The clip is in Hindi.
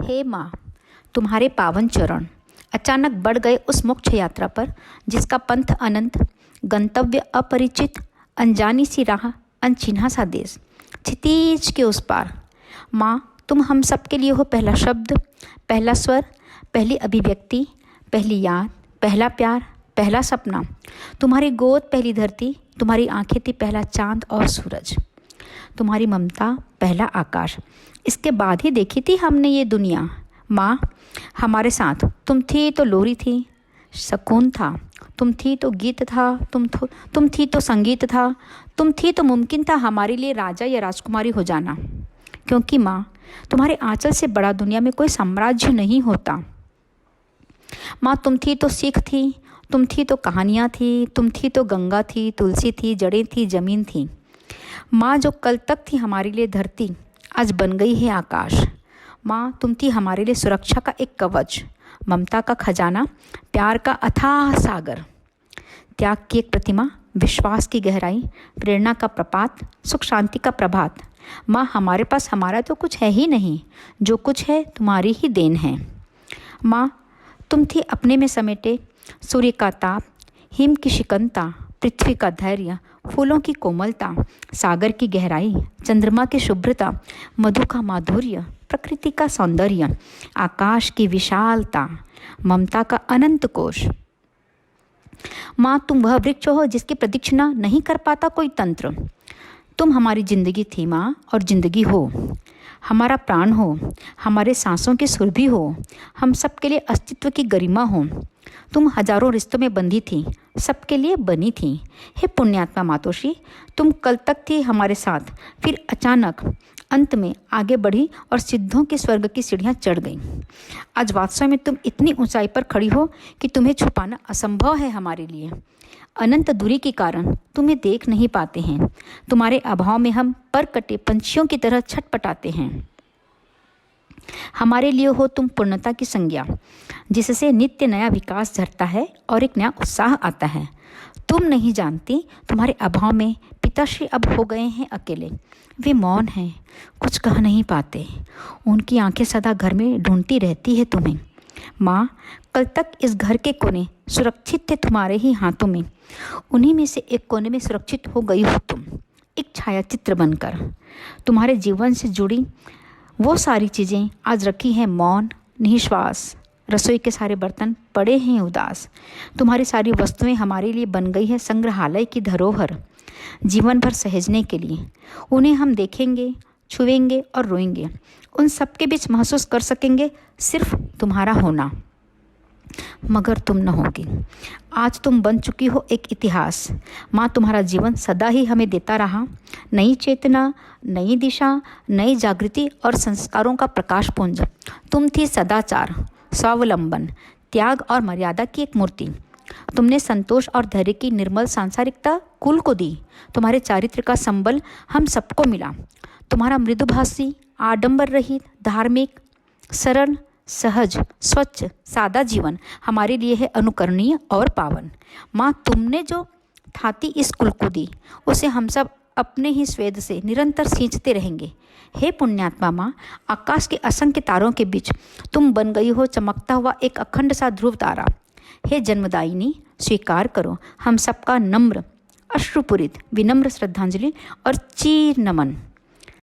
हे माँ, तुम्हारे पावन चरण अचानक बढ़ गए उस मोक्ष यात्रा पर जिसका पंथ अनंत, गंतव्य अपरिचित, अनजानी सी राह, अनचिन्हा सा देश, क्षितिज के उस पार। माँ, तुम हम सब के लिए हो पहला शब्द, पहला स्वर, पहली अभिव्यक्ति, पहली याद, पहला प्यार, पहला सपना। तुम्हारी गोद पहली धरती, तुम्हारी आंखें थी पहला चांद और सूरज, तुम्हारी ममता पहला आकाश। इसके बाद ही देखी थी हमने ये दुनिया। माँ, हमारे साथ तुम थी तो लोरी थी, सुकून था, तुम थी तो गीत था, तुम थी तो संगीत था, तुम थी तो मुमकिन था हमारे लिए राजा या राजकुमारी हो जाना। क्योंकि माँ, तुम्हारे आंचल से बड़ा दुनिया में कोई साम्राज्य नहीं होता। माँ, तुम थी तो सीख थी, तुम थी तो कहानियाँ थी, तुम थी तो गंगा थी, तुलसी थी, जड़ें थी, जमीन थी। माँ, जो कल तक थी हमारे लिए धरती, आज बन गई है आकाश। माँ, तुम थी हमारे लिए सुरक्षा का एक कवच, ममता का खजाना, प्यार का अथाह सागर, त्याग की एक प्रतिमा, विश्वास की गहराई, प्रेरणा का प्रपात, सुख शांति का प्रभात। माँ, हमारे पास हमारा तो कुछ है ही नहीं, जो कुछ है तुम्हारी ही देन है। माँ, तुम थी अपने में समेटे सूर्य का ताप, हिम की शिकनता, पृथ्वी का धैर्य, फूलों की कोमलता, सागर की गहराई, चंद्रमा की शुभ्रता, मधु का माधुर्य, प्रकृति का सौंदर्य, आकाश की विशालता, ममता का अनंत कोश। माँ, तुम वह वृक्ष हो जिसकी प्रदक्षिणा नहीं कर पाता कोई तंत्र। तुम हमारी जिंदगी थी माँ, और जिंदगी हो, हमारा प्राण हो, हमारे सांसों की सुरभि हो, हम सबके लिए अस्तित्व की गरिमा हो। तुम हजारों रिश्तों में बंधी थी, सबके लिए बनी थी। हे पुण्यात्मा मातोश्री, तुम कल तक थी हमारे साथ, फिर अचानक अंत में आगे बढ़ी और सिद्धों के स्वर्ग की सीढ़ियाँ चढ़ गई। आज वास्तव में तुम इतनी ऊंचाई पर खड़ी हो कि तुम्हें छुपाना असंभव है हमारे लिए। अनंत दूरी के कारण तुम्हें देख नहीं पाते हैं। तुम्हारे अभाव में हम पर कटे पंछियों की तरह छटपटाते हैं। हमारे लिए हो तुम पूर्णता की संज्ञा, जिससे नित्य नया विकास झरता है और एक नया उत्साह आता है। तुम नहीं जानती, तुम्हारे अभाव में पिताश्री अब हो गए हैं अकेले। वे मौन हैं, कुछ कह नहीं पाते। उनकी आंखें सदा घर में ढूंढती रहती है तुम्हें। माँ, कल तक इस घर के कोने सुरक्षित थे तुम्हारे ही हाथों में। उन्हीं में से एक कोने में सुरक्षित हो गई हो तुम, एक छायाचित्र बनकर। तुम्हारे जीवन से जुड़ी वो सारी चीज़ें आज रखी हैं मौन, निश्वास। रसोई के सारे बर्तन पड़े हैं उदास। तुम्हारी सारी वस्तुएं हमारे लिए बन गई है संग्रहालय की धरोहर, जीवन भर सहेजने के लिए। उन्हें हम देखेंगे, छुएंगे और रोएंगे। उन सब के बीच महसूस कर सकेंगे सिर्फ तुम्हारा होना। मगर तुम न होगी। आज तुम बन चुकी हो एक इतिहास। माँ, तुम्हारा जीवन सदा ही हमें देता रहा नई चेतना, नई दिशा, नई जागृति और संस्कारों का प्रकाश पुंज। तुम थी सदाचार, स्वावलंबन, त्याग और मर्यादा की एक मूर्ति। तुमने संतोष और धैर्य की निर्मल सांसारिकता कुल को दी। तुम्हारे चारित्र का संबल हम सबको मिला। तुम्हारा मृदुभाषी, आडंबर रहित, धार्मिक, सरल, सहज, स्वच्छ, सादा जीवन हमारे लिए है अनुकरणीय और पावन। माँ, तुमने जो थाती इस कुल को दी, उसे हम सब अपने ही स्वेद से निरंतर सींचते रहेंगे। हे पुण्यात्मा माँ, आकाश के असंख्य तारों के बीच तुम बन गई हो चमकता हुआ एक अखंड सा ध्रुव तारा। हे जन्मदायिनी, स्वीकार करो हम सबका नम्र, अश्रुपूरित, विनम्र श्रद्धांजलि और चीर नमन।